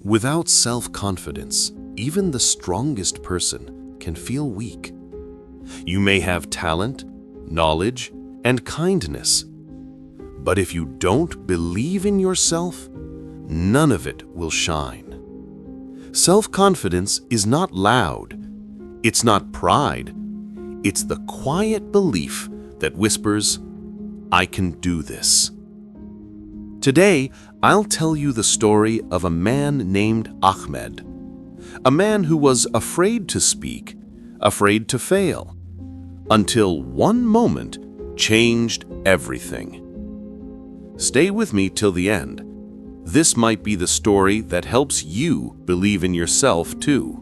Without self-confidence, even the strongest person can feel weak. You may have talent, knowledge, and kindness, but if you don't believe in yourself, none of it will shine. Self-confidence is not loud. It's not pride. It's the quiet belief that whispers, "I can do this." Today, I'll tell you the story of a man named Ahmed, a man who was afraid to speak, afraid to fail, until one moment changed everything. Stay with me till the end. This might be the story that helps you believe in yourself too.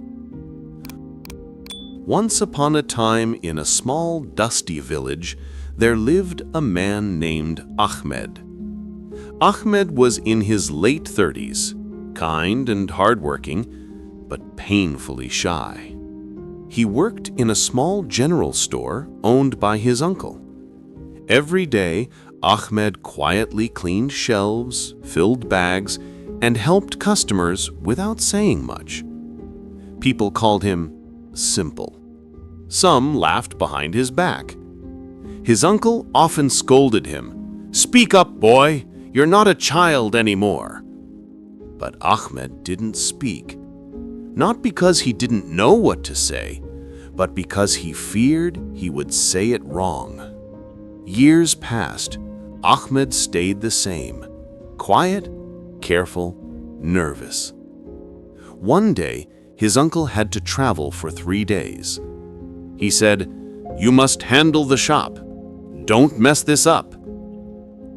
Once upon a time in a small, dusty village, there lived a man named Ahmed. Ahmed was in his late 30s, kind and hardworking, but painfully shy. He worked in a small general store owned by his uncle. Every day, Ahmed quietly cleaned shelves, filled bags, and helped customers without saying much. People called him simple. Some laughed behind his back. His uncle often scolded him, "Speak up, boy! You're not a child anymore." But Ahmed didn't speak, not because he didn't know what to say, but because he feared he would say it wrong. Years passed. Ahmed stayed the same, quiet, careful, nervous. One day, his uncle had to travel for 3 days. He said, "You must handle the shop. Don't mess this up."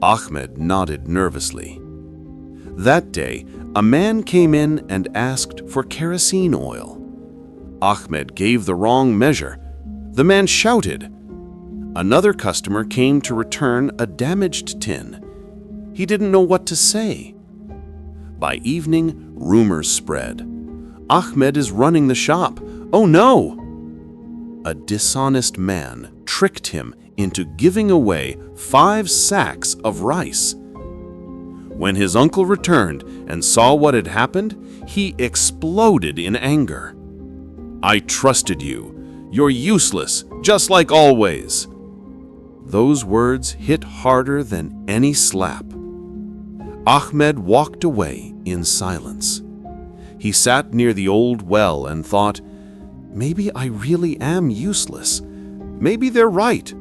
Ahmed nodded nervously. That day, a man came in and asked for kerosene oil. Ahmed gave the wrong measure. The man shouted. Another customer came to return a damaged tin. He didn't know what to say. By evening, rumors spread. "Ahmed is running the shop. Oh no!" A dishonest man tricked him into giving away 5 sacks of rice. When his uncle returned and saw what had happened, he exploded in anger. "I trusted you. You're useless, just like always." Those words hit harder than any slap. Ahmed walked away in silence. He sat near the old well and thought, "Maybe I really am useless. Maybe they're right."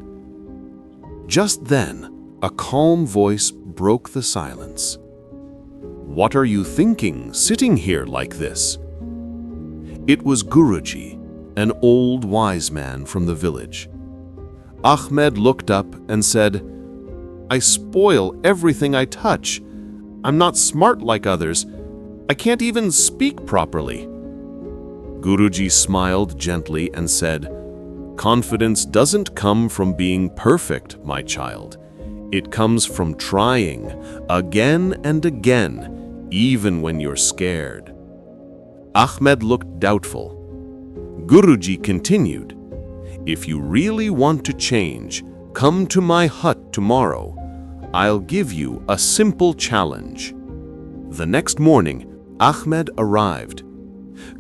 Just then, a calm voice broke the silence. "What are you thinking, sitting here like this?" It was Guruji, an old wise man from the village. Ahmed looked up and said, "I spoil everything I touch. I'm not smart like others. I can't even speak properly." Guruji smiled gently and said, "Confidence doesn't come from being perfect, my child. It comes from trying again and again, even when you're scared." Ahmed looked doubtful. Guruji continued, "If you really want to change, come to my hut tomorrow. I'll give you a simple challenge." The next morning, Ahmed arrived.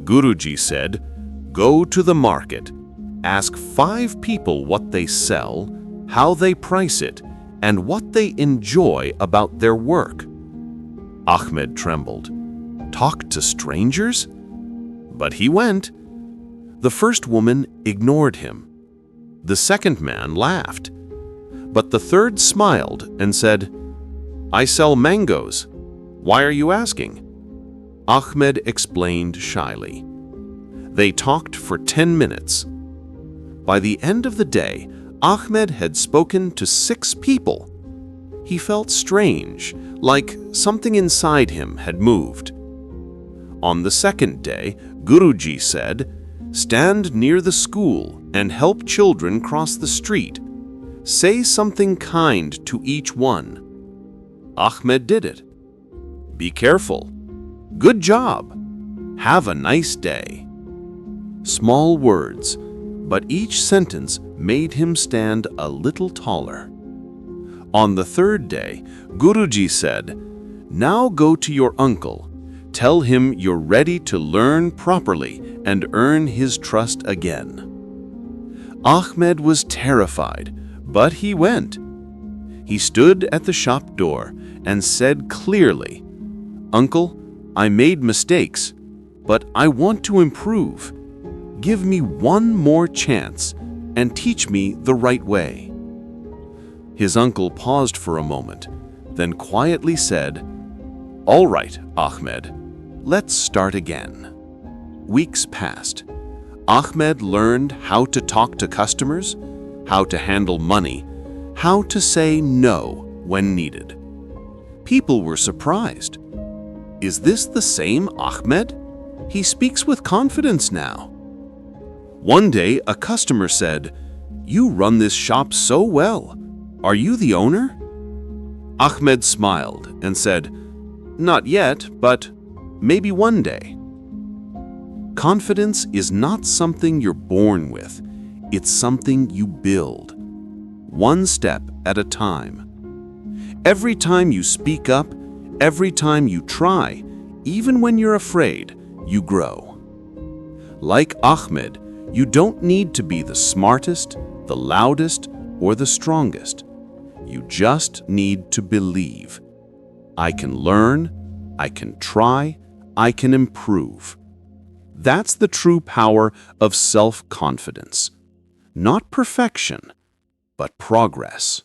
Guruji said, "Go to the market. Ask 5 people what they sell, how they price it, and what they enjoy about their work." Ahmed trembled. Talk to strangers? But he went. The first woman ignored him. The second man laughed. But the third smiled and said, "I sell mangoes. Why are you asking?" Ahmed explained shyly. They talked for 10 minutes. By the end of the day, Ahmed had spoken to 6 people. He felt strange, like something inside him had moved. On the second day, Guruji said, "Stand near the school and help children cross the street. Say something kind to each one." Ahmed did it. "Be careful. Good job. Have a nice day." Small words, but each sentence made him stand a little taller. On the third day, Guruji said, "Now go to your uncle. Tell him you're ready to learn properly and earn his trust again." Ahmed was terrified, but he went. He stood at the shop door and said clearly, "Uncle, I made mistakes, but I want to improve. Give me one more chance and teach me the right way." His uncle paused for a moment, then quietly said, "All right, Ahmed, let's start again." Weeks passed. Ahmed learned how to talk to customers, how to handle money, how to say no when needed. People were surprised. "Is this the same Ahmed? He speaks with confidence now." One day, a customer said, "You run this shop so well. Are you the owner?" Ahmed smiled and said, "Not yet, but maybe one day." Confidence is not something you're born with. It's something you build, one step at a time. Every time you speak up, every time you try, even when you're afraid, you grow. Like Ahmed, you don't need to be the smartest, the loudest, or the strongest. You just need to believe. I can learn, I can try, I can improve. That's the true power of self-confidence. Not perfection, but progress.